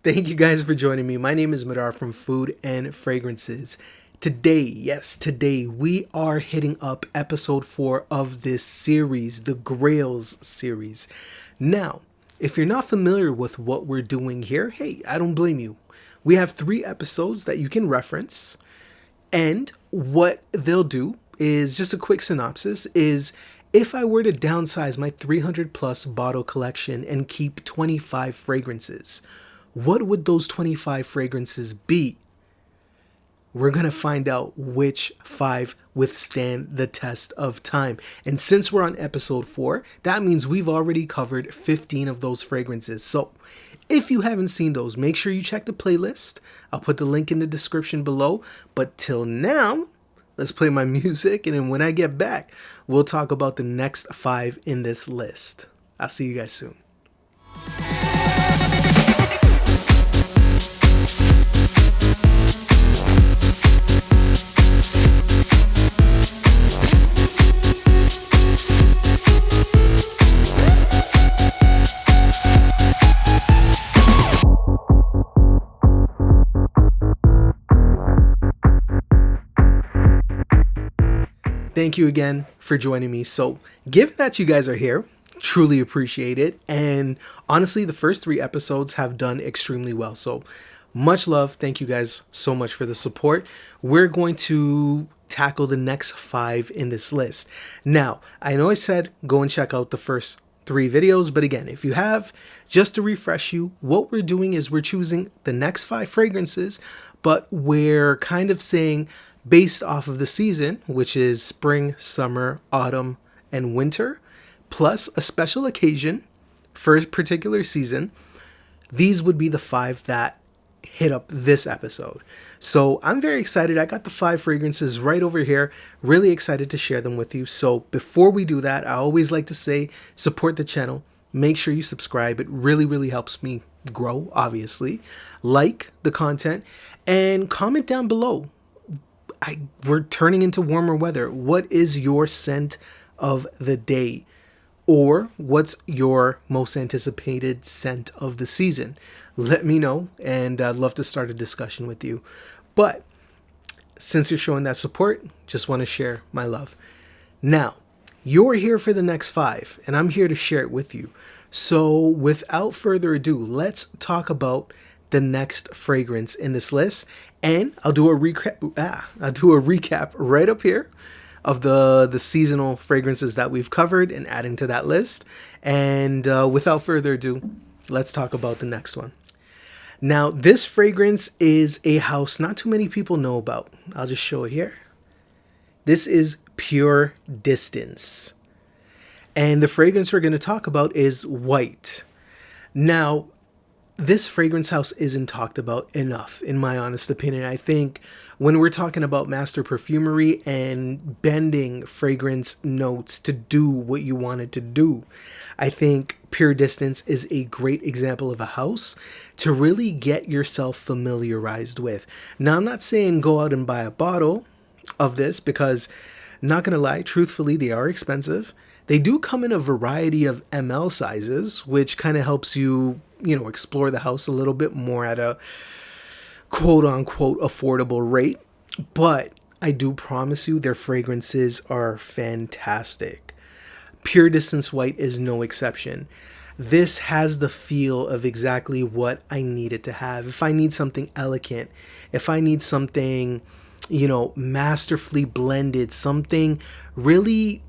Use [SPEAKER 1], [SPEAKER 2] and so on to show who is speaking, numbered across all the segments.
[SPEAKER 1] Thank you guys for joining me. My name is Madar from Food and Fragrances. Today, we are hitting up episode 4 of this series, the Grails series. Now, if you're not familiar with what we're doing here, hey, I don't blame you. We have 3 episodes that you can reference, and what they'll do is just a quick synopsis is if I were to downsize my 300 plus bottle collection and keep 25 fragrances, what would those 25 fragrances be? We're going to find out which 5 withstand the test of time. And since we're on episode 4, that means we've already covered 15 of those fragrances. So if you haven't seen those, make sure you check the playlist. I'll put the link in the description below. But till now, let's play my music. And then when I get back, we'll talk about the next 5 in this list. I'll see you guys soon. Thank you again for joining me. So, given that you guys are here, truly appreciate it. And honestly, the first 3 episodes have done extremely well. So, much love. Thank you guys so much for the support. We're going to tackle the next 5 in this list. Now, I know I said go and check out the first 3 videos, but again, if you have, just to refresh you, what we're doing is we're choosing the next 5 fragrances, but we're kind of saying based off of the season, which is spring, summer, autumn, and winter, plus a special occasion for a particular season, these would be the 5 that hit up this episode. So I'm very excited. I got the 5 fragrances right over here. Really excited to share them with you. So before we do that, I always like to say, support the channel. Make sure you subscribe. It really helps me grow, obviously. Like the content and comment down below. We're turning into warmer weather. What is your scent of the day? Or what's your most anticipated scent of the season? Let me know, and I'd love to start a discussion with you. But since you're showing that support, just want to share my love. Now, you're here for the next 5, and I'm here to share it with you. So without further ado, let's talk about the next fragrance in this list, and I'll do a recap right up here of the seasonal fragrances that we've covered and adding to that list. And without further ado, let's talk about the next one. Now, this fragrance is a house not too many people know about. I'll just show it here. This is Pure Distance, and the fragrance we're going to talk about is White. Now, this fragrance house isn't talked about enough, in my honest opinion. I think when we're talking about master perfumery and bending fragrance notes to do what you want it to do, I think Pure Distance is a great example of a house to really get yourself familiarized with. Now, I'm not saying go out and buy a bottle of this because, not gonna lie, truthfully, they are expensive. They do come in a variety of ml sizes, which kind of helps you, explore the house a little bit more at a quote unquote affordable rate. But I do promise you their fragrances are fantastic. Pure Distance White is no exception. This has the feel of exactly what I need it to have. If I need something elegant, if I need something, masterfully blended, something really,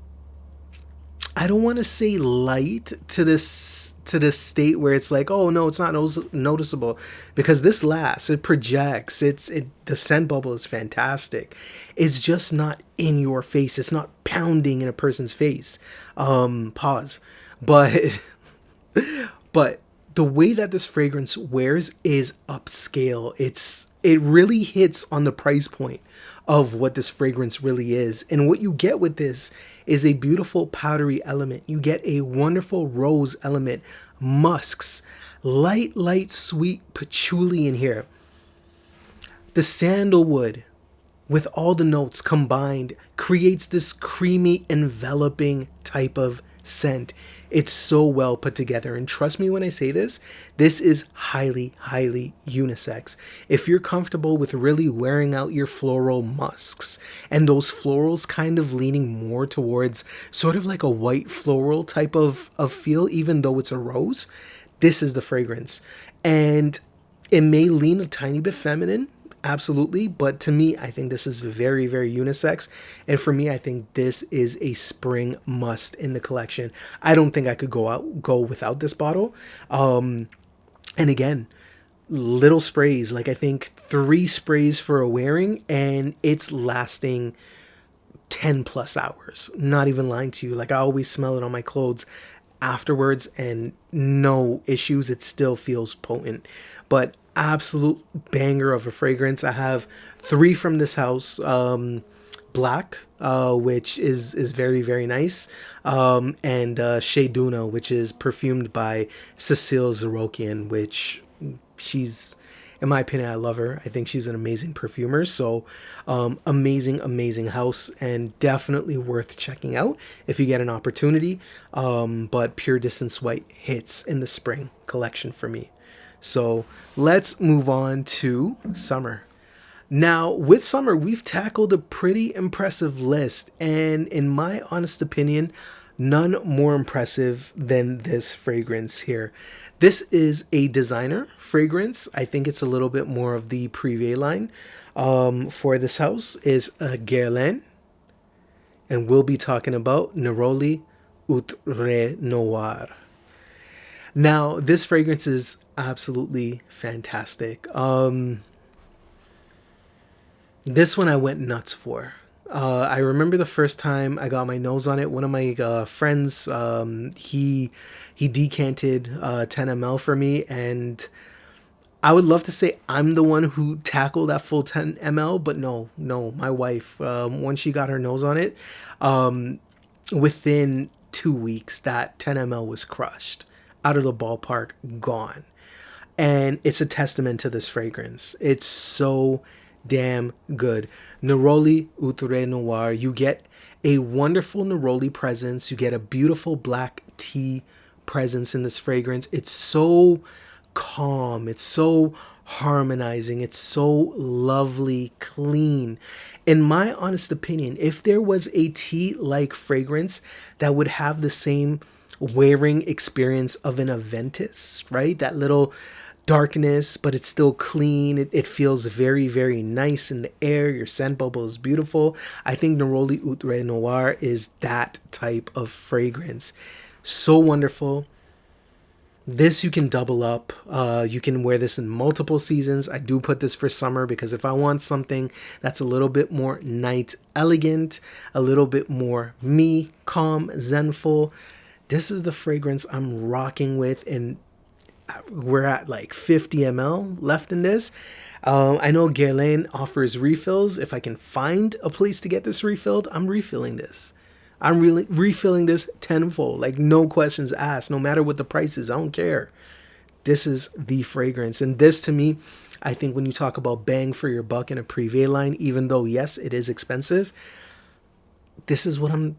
[SPEAKER 1] I don't want to say light to this state where it's like, oh no, it's not noticeable, because this lasts, it projects, the scent bubble is fantastic. It's just not in your face. It's not pounding in a person's face. Pause. But but the way that this fragrance wears is upscale. It really hits on the price point of what this fragrance really is. And what you get with this is a beautiful powdery element. You get a wonderful rose element, musks, light, sweet patchouli in here. The sandalwood with all the notes combined creates this creamy, enveloping type of scent. It's so well put together. And trust me when I say this, this is highly, highly unisex. If you're comfortable with really wearing out your floral musks and those florals kind of leaning more towards sort of like a white floral type of feel, even though it's a rose, this is the fragrance. And it may lean a tiny bit feminine, absolutely, but to me, I think this is very, very unisex. And for me, I think this is a spring must in the collection. I don't think I could go without this bottle. And again, little sprays, like I think 3 sprays for a wearing, and it's lasting 10 plus hours. Not even lying to you. Like I always smell it on my clothes afterwards and no issues. It still feels potent, but absolute banger of a fragrance. I have 3 from this house. Black, which is very, very nice. And Shea Duna, which is perfumed by Cecile Zarokian, which she's, in my opinion, I love her. I think she's an amazing perfumer. So amazing house, and definitely worth checking out if you get an opportunity. But Pure Distance White hits in the spring collection for me. So let's move on to summer. Now, with summer, we've tackled a pretty impressive list, and in my honest opinion, none more impressive than this fragrance here. This is a designer fragrance. I think it's a little bit more of the Privé line. For this house is a Guerlain, and we'll be talking about Naroli Noir. Now, this fragrance is absolutely fantastic. This one I went nuts for. I remember the first time I got my nose on it. One of my friends, he decanted 10 ml for me, and I would love to say I'm the one who tackled that full 10 ml, but no, my wife, once she got her nose on it, within 2 weeks, that 10 ml was crushed, out of the ballpark, gone. And it's a testament to this fragrance. It's so damn good. Naroli Noir. You get a wonderful Naroli presence. You get a beautiful black tea presence in this fragrance. It's so calm. It's so harmonizing. It's so lovely, clean. In my honest opinion, if there was a tea-like fragrance that would have the same wearing experience of an Aventus, right? That little darkness, but it's still clean. It feels very, very nice in the air. Your scent bubble is beautiful. I think Naroli Noir is that type of fragrance. So wonderful. This you can double up. You can wear this in multiple seasons. I do put this for summer because if I want something that's a little bit more night elegant, a little bit more me, calm, zenful, this is the fragrance I'm rocking with, and we're at like 50 ml left in this. I know Guerlain offers refills. If I can find a place to get this refilled, I'm refilling this. I'm really refilling this tenfold, like no questions asked, no matter what the price is. I don't care. This is the fragrance. And this, to me, I think when you talk about bang for your buck in a Privé line, even though yes, it is expensive, this is what I'm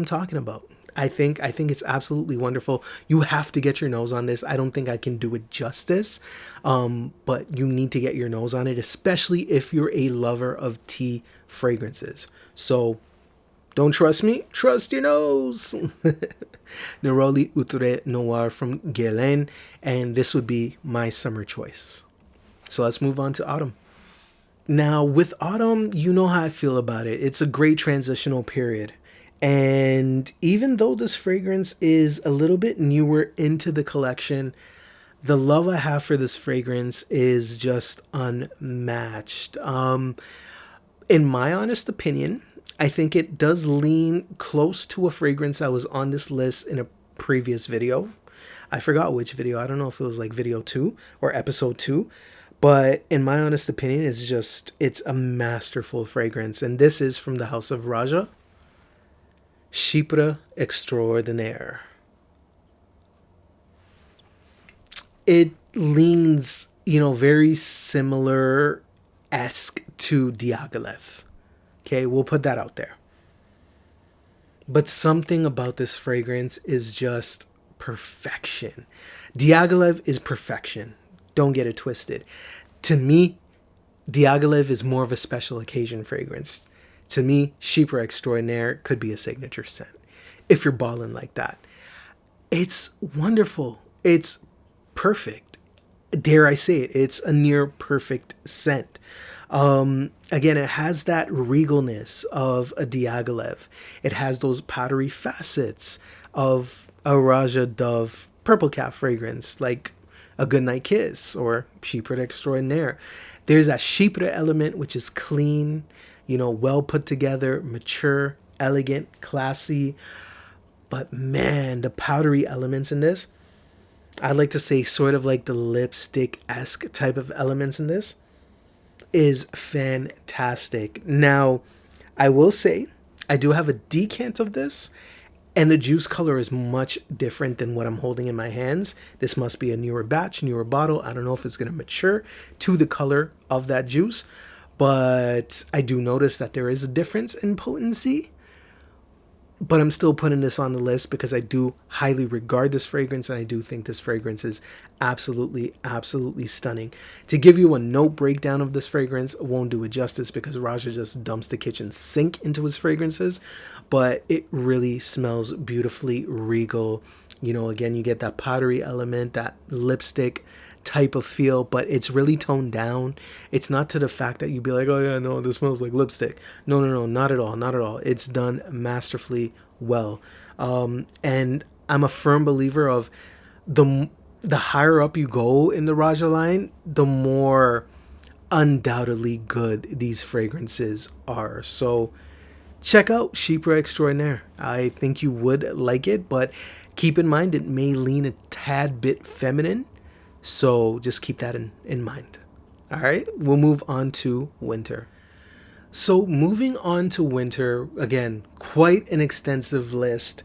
[SPEAKER 1] talking about. I think it's absolutely wonderful. You have to get your nose on this. I don't think I can do it justice, but you need to get your nose on it, especially if you're a lover of tea fragrances. So don't trust me? Trust your nose. Naroli Noir from Guerlain, and this would be my summer choice. So let's move on to autumn. Now, with autumn, you know how I feel about it. It's a great transitional period. And even though this fragrance is a little bit newer into the collection, the love I have for this fragrance is just unmatched. In my honest opinion, I think it does lean close to a fragrance that was on this list in a previous video. I forgot which video. I don't know if it was like video 2 or episode 2. But in my honest opinion, it's a masterful fragrance. And this is from the House of Raja. Chypre Extraordinaire. It leans, very similar-esque to Diaghilev. Okay, we'll put that out there. But something about this fragrance is just perfection. Diaghilev is perfection. Don't get it twisted. To me, Diaghilev is more of a special occasion fragrance. To me, Chypre Extraordinaire could be a signature scent if you're balling like that. It's wonderful. It's perfect. Dare I say it? It's a near perfect scent. Again, it has that regalness of a Diaghilev. It has those powdery facets of a Raja Dove purple cap fragrance, like a Goodnight Kiss or Chypre Extraordinaire. There's that Chypre element, which is clean, well put together, mature, elegant, classy. But man, the powdery elements in this, I'd like to say sort of like the lipstick-esque type of elements in this, is fantastic. Now, I will say, I do have a decant of this, and the juice color is much different than what I'm holding in my hands. This must be a newer batch, newer bottle. I don't know if it's going to mature to the color of that juice, but I do notice that there is a difference in potency. But I'm still putting this on the list because I do highly regard this fragrance, and I do think this fragrance is absolutely, absolutely stunning. To give you a note breakdown of this fragrance won't do it justice because Raja just dumps the kitchen sink into his fragrances, but it really smells beautifully regal. Again, you get that powdery element, that lipstick type of feel, but it's really toned down. It's not to the fact that you'd be like, oh yeah, no, this smells like lipstick. No, not at all, not at all. It's done masterfully well. And I'm a firm believer of the higher up you go in the Raja line, the more undoubtedly good these fragrances are. So check out Chypre Extraordinaire. I think you would like it, but keep in mind it may lean a tad bit feminine. So just keep that in mind. All right, we'll move on to winter. So moving on to winter, again, quite an extensive list.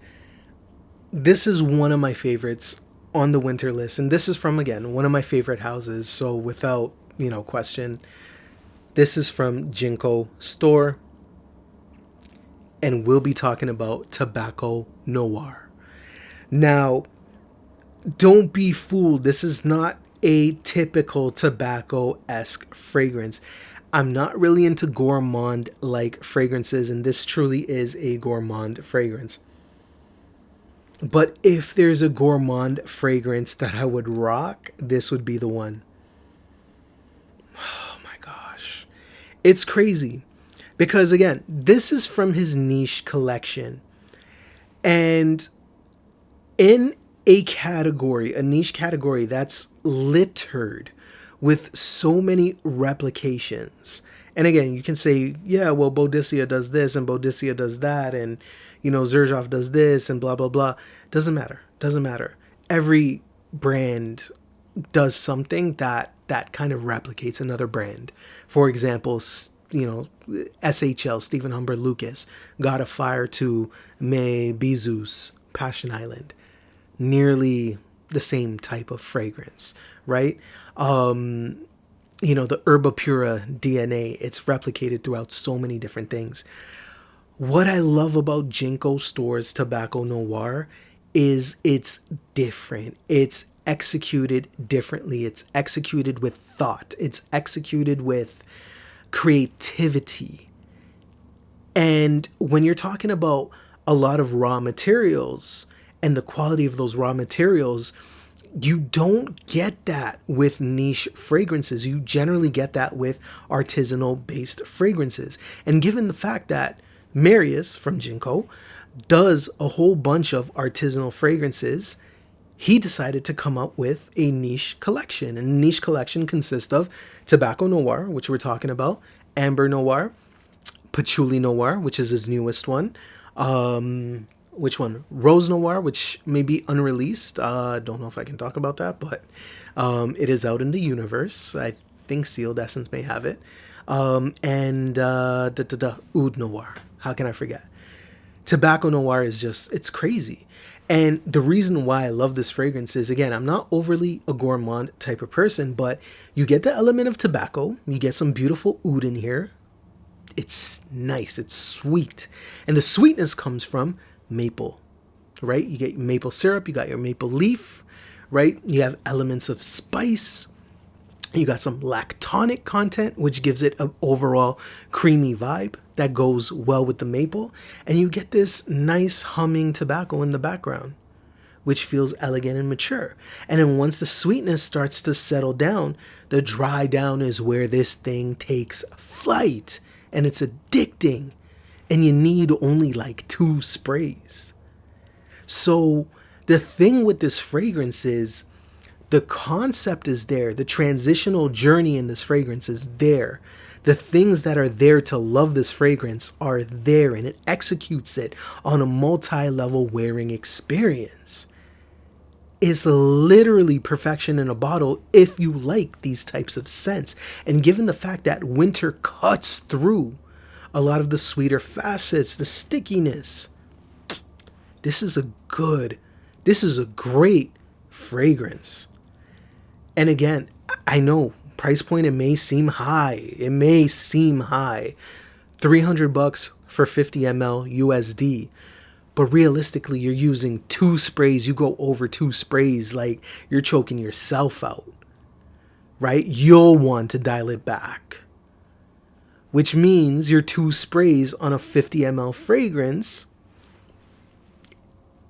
[SPEAKER 1] This is one of my favorites on the winter list. And this is from, again, one of my favorite houses. So without, question, this is from Jinko Store. And we'll be talking about Tobacco Noir. Now, don't be fooled. This is not a typical tobacco-esque fragrance. I'm not really into gourmand-like fragrances, and this truly is a gourmand fragrance. But if there's a gourmand fragrance that I would rock, this would be the one. Oh my gosh. It's crazy. Because again, this is from his niche collection. And in a niche category that's littered with so many replications. And again, you can say, yeah, well, Boudicca does this and Boudicca does that, and Xerjoff does this and blah blah blah. Doesn't matter. Every brand does something that kind of replicates another brand. For example, SHL, Stephen Humber Lucas, God of Fire to May Bezos, Passion Island. Nearly the same type of fragrance, right? The Herba Pura DNA, it's replicated throughout so many different things. What I love about Jinko Store's Tobacco Noir is it's different. It's executed differently. It's executed with thought. It's executed with creativity. And when you're talking about a lot of raw materials and the quality of those raw materials, you don't get that with niche fragrances. You generally get that with artisanal based fragrances. And given the fact that Marius from Jinko does a whole bunch of artisanal fragrances, he decided to come up with a niche collection. And the niche collection consists of Tobacco Noir, which we're talking about, Amber Noir, Patchouli Noir, which is his newest one, which one? Rose Noir, which may be unreleased. Don't know if I can talk about that, but it is out in the universe. I think Sealed Essence may have it. And Oud Noir. How can I forget? Tobacco Noir is just, it's crazy. And the reason why I love this fragrance is, again, I'm not overly a gourmand type of person, but you get the element of tobacco. You get some beautiful oud in here. It's nice. It's sweet. And the sweetness comes from maple, right? You get maple syrup, you got your maple leaf, right? You have elements of spice. You got some lactonic content, which gives it an overall creamy vibe that goes well with the maple. And you get this nice humming tobacco in the background, which feels elegant and mature. And then once the sweetness starts to settle down, the dry down is where this thing takes flight. And it's addicting. And you need only like 2 sprays. So the thing with this fragrance is, the concept is there. The transitional journey in this fragrance is there. The things that are there to love this fragrance are there, and it executes it on a multi-level wearing experience. It's literally perfection in a bottle if you like these types of scents. And given the fact that winter cuts through a lot of the sweeter facets, the stickiness, this is a great fragrance. And again, I know price point, it may seem high. $300 for 50 ml USD. But realistically, you're using 2 sprays. You go over 2 sprays, like you're choking yourself out, right? You'll want to dial it back, which means your 2 sprays on a 50 ml fragrance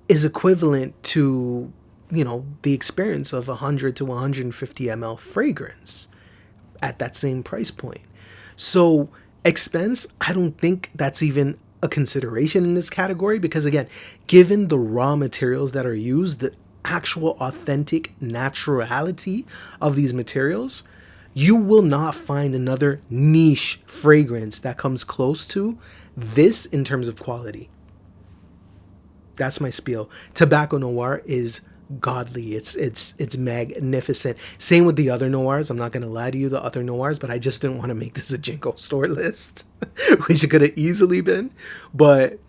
[SPEAKER 1] is equivalent to, the experience of 100 to 150 ml fragrance at that same price point. So expense, I don't think that's even a consideration in this category, because again, given the raw materials that are used, the actual authentic naturality of these materials, you will not find another niche fragrance that comes close to this in terms of quality. That's my spiel. Tobacco Noir is godly. It's magnificent. Same with the other noirs. I'm not going to lie to you, the other noirs, but I just didn't want to make this a Jinko store list, which it could have easily been. But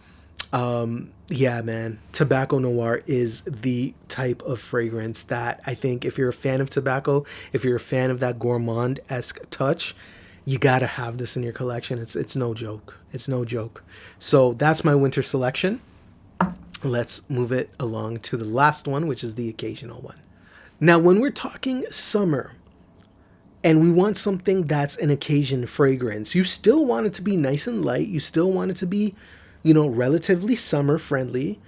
[SPEAKER 1] yeah, man, Tobacco Noir is the type of fragrance that I think if you're a fan of tobacco, if you're a fan of that gourmand-esque touch, you got to have this in your collection. It's no joke. It's no joke. So that's my winter selection. Let's move it along to the last one, which is the occasional one. Now, when we're talking summer and we want something that's an occasion fragrance, you still want it to be nice and light. You still want it to be, relatively summer friendly,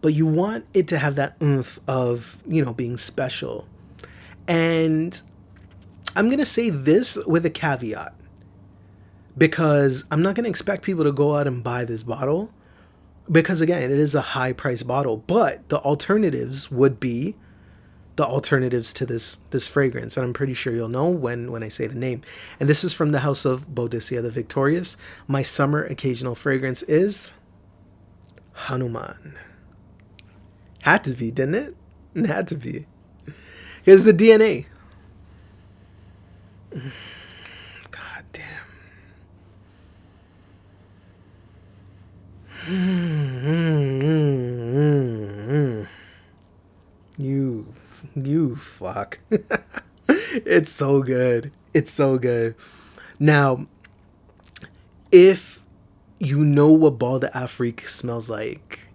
[SPEAKER 1] but you want it to have that oomph of, being special. And I'm going to say this with a caveat, because I'm not going to expect people to go out and buy this bottle. Because again, it is a high price bottle, but the alternatives would be the alternatives to this fragrance. And I'm pretty sure you'll know when I say the name. And this is from the house of Boudicca the Victorious. My summer occasional fragrance is Hanuman. Had to be, didn't it? It had to be. Here's the DNA. God damn. You fuck. It's so good. It's so good. Now, if you know what Bal d'Afrique smells like,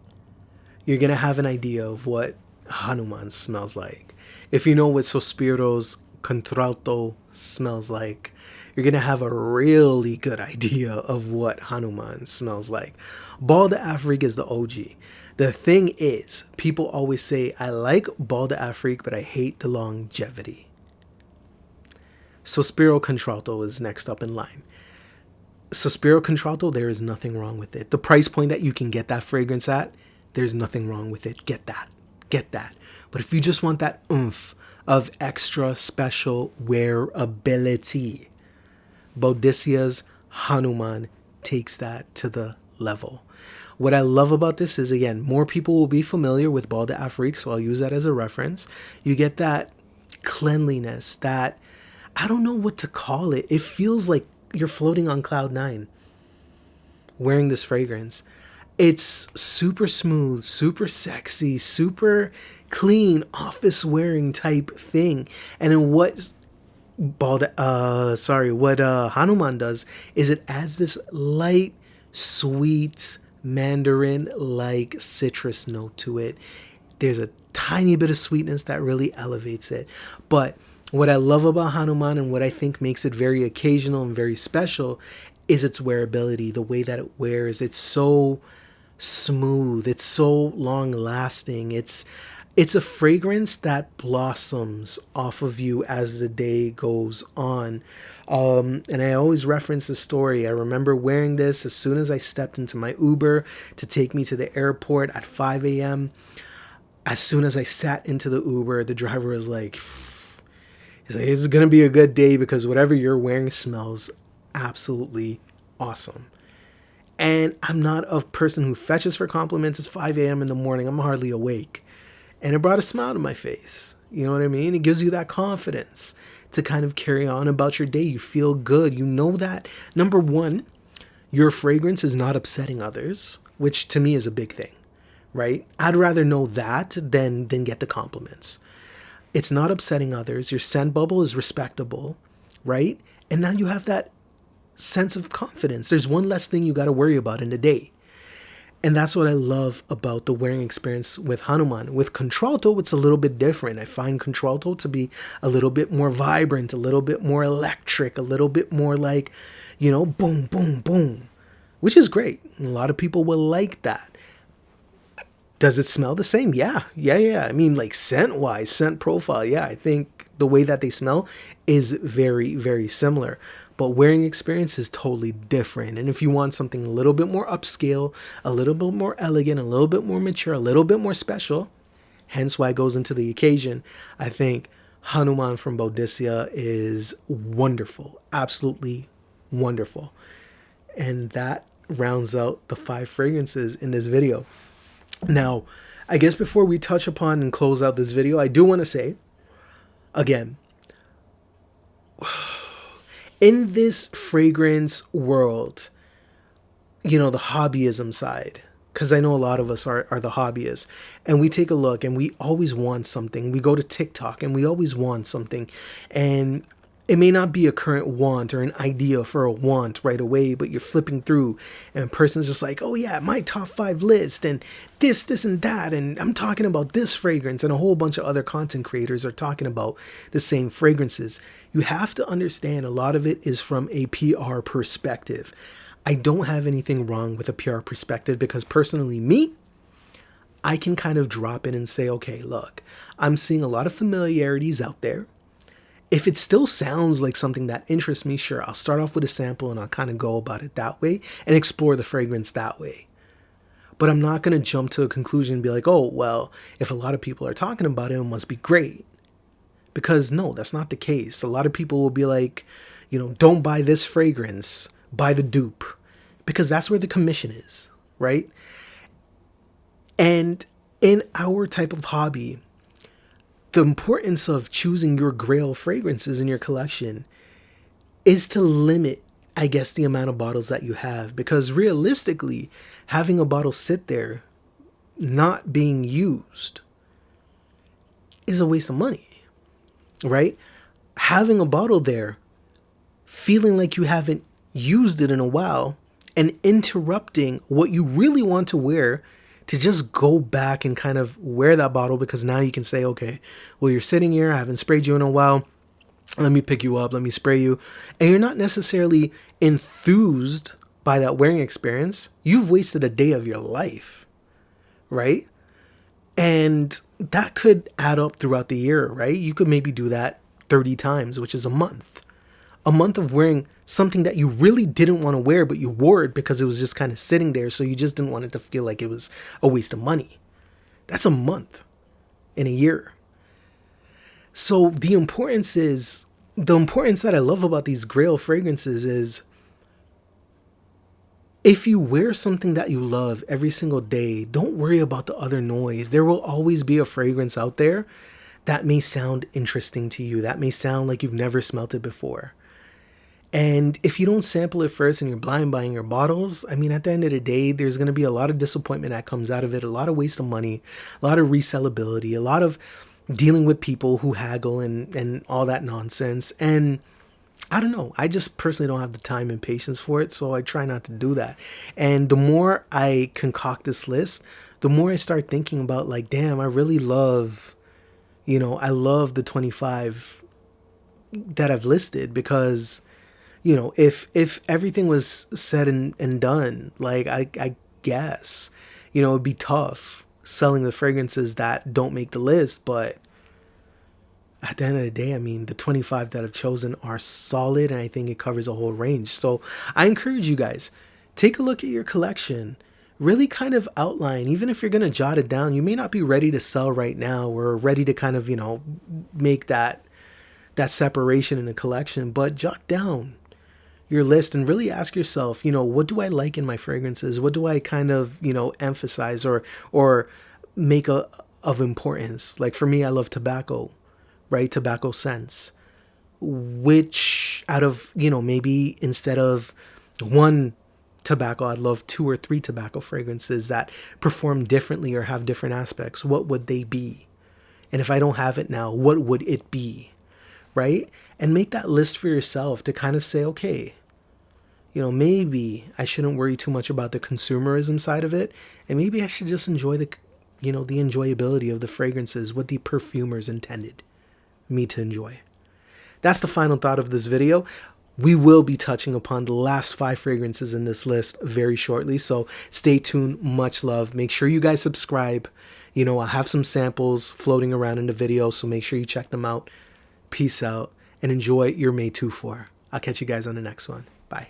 [SPEAKER 1] you're going to have an idea of what Hanuman smells like. If you know what Sospiro's Contralto smells like, you're going to have a really good idea of what Hanuman smells like. Bal d'Afrique is the OG. The thing is, people always say, I like Bal d'Afrique, but I hate the longevity. Sospiro Contralto is next up in line. Sospiro Contralto, there is nothing wrong with it. The price point that you can get that fragrance at, there's nothing wrong with it. Get that. But if you just want that oomph of extra special wearability, Boudicca's Hanuman takes that to the level. What I love about this is, again, more people will be familiar with Bal d'Afrique, so I'll use that as a reference. You get that cleanliness, that, I don't know what to call it. It feels like you're floating on cloud 9 wearing this fragrance. It's super smooth, super sexy, super clean, office wearing type thing. And then what Hanuman does is it adds this light, sweet mandarin-like citrus note to it. There's a tiny bit of sweetness that really elevates it. But what I love about Hanuman and what I think makes it very occasional and very special is its wearability, the way that it wears. It's so smooth. It's so long lasting. It's a fragrance that blossoms off of you as the day goes on. And I always reference the story. I remember wearing this as soon as I stepped into my Uber to take me to the airport at 5 a.m. As soon as I sat into the Uber, the driver was like, he's like, "This is going to be a good day because whatever you're wearing smells absolutely awesome." And I'm not a person who fetches for compliments. It's 5 a.m. in the morning. I'm hardly awake. And it brought a smile to my face. You know what I mean? It gives you that confidence to kind of carry on about your day. You feel good. You know that, number one, your fragrance is not upsetting others, which to me is a big thing, right? I'd rather know that than get the compliments. It's not upsetting others. Your scent bubble is respectable, right? And now you have that sense of confidence. There's one less thing you got to worry about in the day. And that's what I love about the wearing experience with Hanuman. With Contralto, it's a little bit different. I find Contralto to be a little bit more vibrant, a little bit more electric, a little bit more like, boom, boom, boom, which is great. A lot of people will like that. Does it smell the same? Yeah. I mean, like scent-wise, scent profile, yeah, I think the way that they smell is very, very similar. But wearing experience is totally different. And if you want something a little bit more upscale, a little bit more elegant, a little bit more mature, a little bit more special, hence why it goes into the occasion, I think Hanuman from Bodhisattva is wonderful. Absolutely wonderful. And that rounds out the 5 fragrances in this video. Now, I guess before we touch upon and close out this video, I do want to say, again, in this fragrance world, the hobbyism side, because I know a lot of us are the hobbyists, and we take a look and we always want something. We go to TikTok and we always want something, and it may not be a current want or an idea for a want right away, but you're flipping through and a person's just like, "Oh yeah, my top 5 list and this and that. And I'm talking about this fragrance," and a whole bunch of other content creators are talking about the same fragrances. You have to understand a lot of it is from a PR perspective. I don't have anything wrong with a PR perspective because personally me, I can kind of drop in and say, okay, look, I'm seeing a lot of familiarities out there. If it still sounds like something that interests me, sure, I'll start off with a sample and I'll kind of go about it that way and explore the fragrance that way. But I'm not going to jump to a conclusion and be like, oh, well, if a lot of people are talking about it, it must be great. Because no, that's not the case. A lot of people will be like, don't buy this fragrance, buy the dupe. Because that's where the commission is, right? And in our type of hobby, the importance of choosing your grail fragrances in your collection is to limit, I guess, the amount of bottles that you have. Because realistically, having a bottle sit there not being used is a waste of money, right? Having a bottle there, feeling like you haven't used it in a while, and interrupting what you really want to wear to just go back and kind of wear that bottle, because now you can say, okay, well, you're sitting here, I haven't sprayed you in a while, let me pick you up, let me spray you. And you're not necessarily enthused by that wearing experience. You've wasted a day of your life, right? And that could add up throughout the year, right? You could maybe do that 30 times, which is a month. A month of wearing something that you really didn't want to wear, but you wore it because it was just kind of sitting there. So you just didn't want it to feel like it was a waste of money. That's a month in a year. So the importance that I love about these Grail fragrances is if you wear something that you love every single day, don't worry about the other noise. There will always be a fragrance out there that may sound interesting to you. That may sound like you've never smelt it before. And if you don't sample it first and you're blind buying your bottles, I mean, at the end of the day, there's going to be a lot of disappointment that comes out of it, a lot of waste of money, a lot of resellability, a lot of dealing with people who haggle and all that nonsense. And I don't know. I just personally don't have the time and patience for it, so I try not to do that. And the more I concoct this list, the more I start thinking about like, damn, I really love, I love the 25 that I've listed because, if everything was said and done, like I guess, it'd be tough selling the fragrances that don't make the list, but at the end of the day, I mean, the 25 that I've chosen are solid, and I think it covers a whole range. So I encourage you guys, take a look at your collection, really kind of outline, even if you're going to jot it down, you may not be ready to sell right now or ready to kind of, make that separation in the collection, but jot down your list and really ask yourself, what do I like in my fragrances? What do I kind of, emphasize or make of importance? Like for me, I love tobacco, right? Tobacco scents, which out of, maybe instead of one tobacco, I'd love 2 or 3 tobacco fragrances that perform differently or have different aspects. What would they be? And if I don't have it now, what would it be? Right? And make that list for yourself to kind of say, okay, maybe I shouldn't worry too much about the consumerism side of it. And maybe I should just enjoy the enjoyability of the fragrances, what the perfumers intended me to enjoy. That's the final thought of this video. We will be touching upon the last 5 fragrances in this list very shortly, so stay tuned. Much love. Make sure you guys subscribe. I'll have some samples floating around in the video, so make sure you check them out. Peace out and enjoy your May 2-4. I'll catch you guys on the next one. Bye.